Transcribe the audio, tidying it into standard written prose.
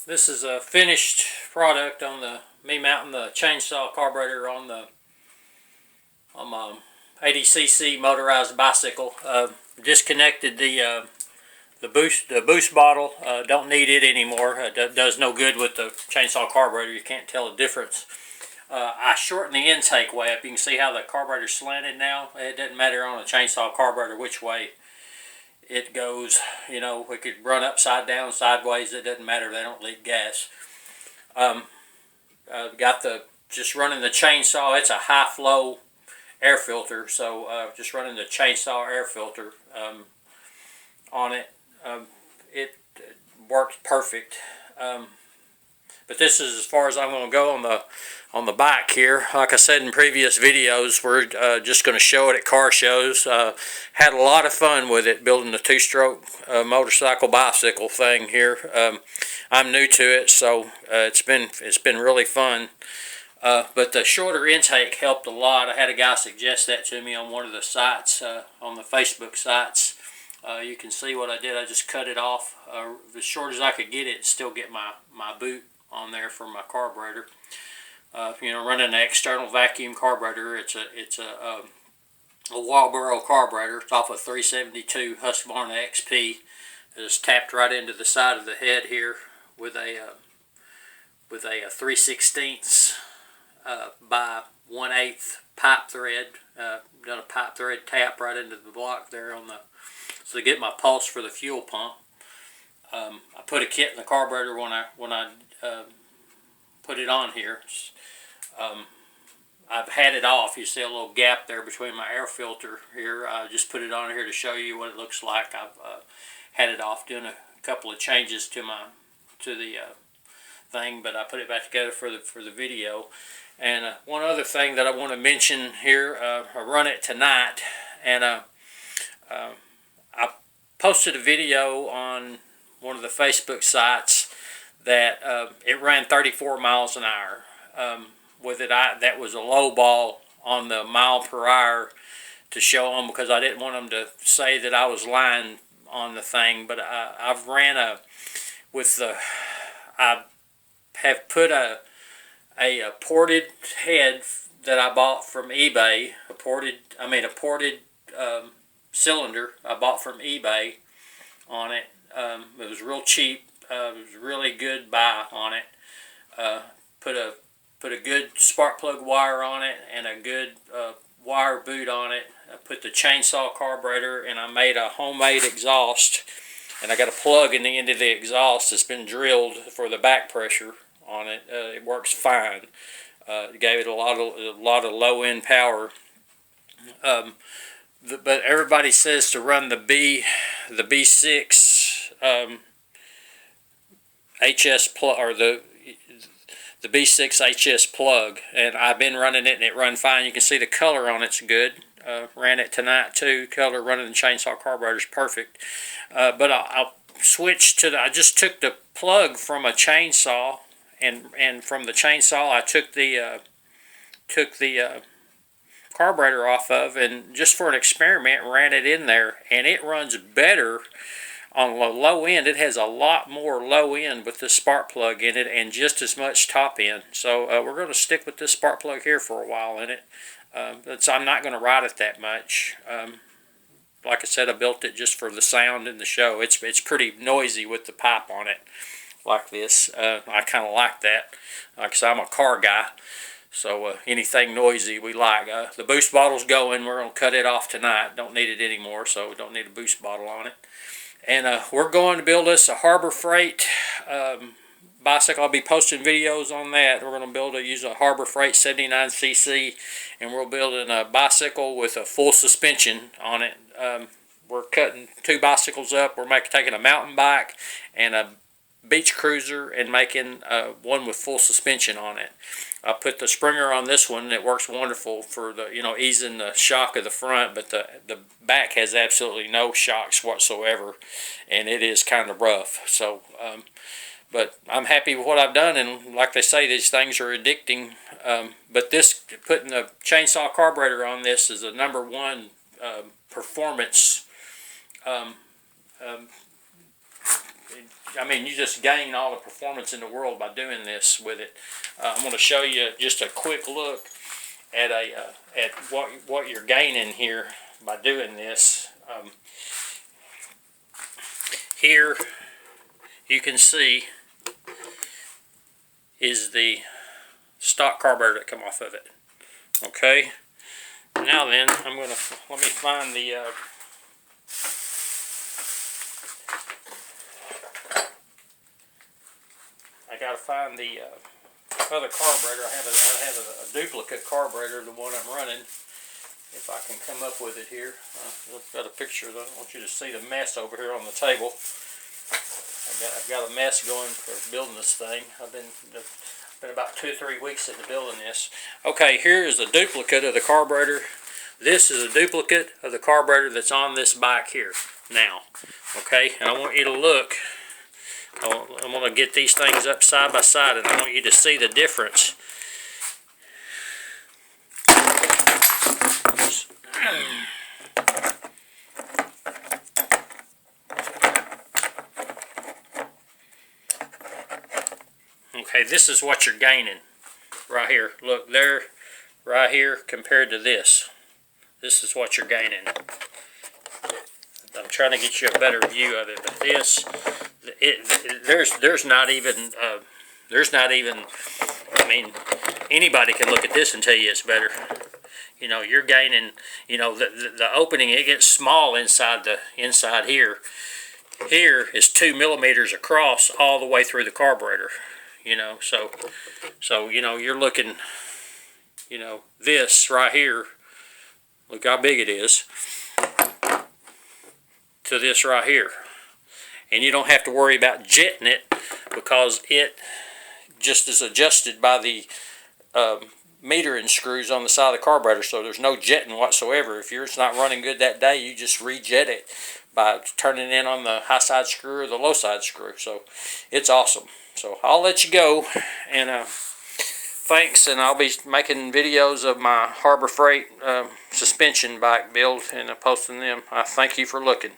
This is a finished product on me mounting the chainsaw carburetor on my 80cc motorized bicycle. Disconnected the boost bottle. Don't need it anymore. It does no good with the chainsaw carburetor. You can't tell the difference. I shortened the intake way up. You can see how the carburetor's slanted now. It doesn't matter on a chainsaw carburetor which way it goes. You know, we could run upside down, sideways. It doesn't matter. They don't leak gas. Got just running the chainsaw. It's a high flow air filter, so just running the chainsaw air filter on it. It works perfect. But this is as far as I'm going to go on the bike here. Like I said in previous videos, we're just going to show it at car shows. Had a lot of fun with it, building the two-stroke motorcycle bicycle thing here. I'm new to it, so it's been really fun. But the shorter intake helped a lot. I had a guy suggest that to me on one of the sites, on the Facebook sites. You can see what I did. I just cut it off as short as I could get it and still get my boot on there for my carburetor. You know, running an external vacuum carburetor. It's a Walboro carburetor. It's off a 372 Husqvarna XP. It's tapped right into the side of the head here with a 3/16 by 1/8 pipe thread. Done a pipe thread tap right into the block there so to get my pulse for the fuel pump. I put a kit in the carburetor when I put it on here. I've had it off. You see a little gap there between my air filter here. I just put it on here to show you what it looks like. I've had it off doing a couple of changes to the thing, but I put it back together for the video. And one other thing that I want to mention here, I run it tonight, and I posted a video on one of the Facebook sites that it ran 34 miles an hour. With it, that was a low ball on the mile per hour to show them, because I didn't want them to say that I was lying on the thing. But I've ran I have put a ported head that I bought from eBay, a ported cylinder I bought from eBay on it. It was real cheap. It was a really good buy on it. Put a good spark plug wire on it and a good wire boot on it. I put the chainsaw carburetor, and I made a homemade exhaust. And I got a plug in the end of the exhaust that's been drilled for the back pressure on it. It works fine. It gave it a lot of low end power. But everybody says to run the B6 HS plug, or the B6 HS plug, and I've been running it and it run fine. You can see the color on it's good. Ran it tonight too. Color running the chainsaw carburetor is perfect. But I'll switch to I just took the plug from a chainsaw, and from the chainsaw I took the carburetor off of, and just for an experiment ran it in there, and it runs better on the low end. It has a lot more low end with this spark plug in it, and just as much top end. So we're going to stick with this spark plug here for a while in it. I'm not going to ride it that much. Like I said, I built it just for the sound and the show. It's pretty noisy with the pipe on it like this. I kind of like that. Like I said, I'm a car guy, so anything noisy we like. The boost bottle's going. We're going to cut it off tonight. Don't need it anymore, so we don't need a boost bottle on it. And we're going to build us a Harbor Freight bicycle. I'll be posting videos on that. We're going to use a Harbor Freight 79cc, and we're building a bicycle with a full suspension on it. We're cutting two bicycles up. We're taking a mountain bike and a beach cruiser and making one with full suspension on it. I put the Springer on this one. It works wonderful for easing the shock of the front, but the back has absolutely no shocks whatsoever, and it is kind of rough. So, but I'm happy with what I've done, and like they say, these things are addicting. But putting the chainsaw carburetor on this is a #1 performance I mean, you just gain all the performance in the world by doing this with it. I'm going to show you just a quick look at what you're gaining here by doing this. Here you can see is the stock carburetor that come off of it. Okay. Now then, let me find the I gotta find the other carburetor. I have a duplicate carburetor, the one I'm running. If I can come up with it here. I've got a picture. I want you to see the mess over here on the table. I've got a mess going for building this thing. I've been about 2 or 3 weeks into building this. Okay, here is a duplicate of the carburetor. This is a duplicate of the carburetor that's on this bike here now. Okay, and I want you to look. I'm going to get these things up side by side, and I want you to see the difference. Okay, this is what you're gaining right here. Look there, right here, compared to this. This is what you're gaining. I'm trying to get you a better view of it, but this, there's not even, I mean, anybody can look at this and tell you it's better. You know, you're gaining, you know, the opening, it gets small inside here. Here is 2 millimeters across all the way through the carburetor. You know, so you know, you're looking, you know, this right here, look how big it is, to this right here. And you don't have to worry about jetting it, because it just is adjusted by the metering screws on the side of the carburetor, so there's no jetting whatsoever. If yours not running good that day, you just rejet it by turning in on the high side screw or the low side screw. So it's awesome. So I'll let you go, and thanks, and I'll be making videos of my Harbor Freight suspension bike build and posting them. I thank you for looking.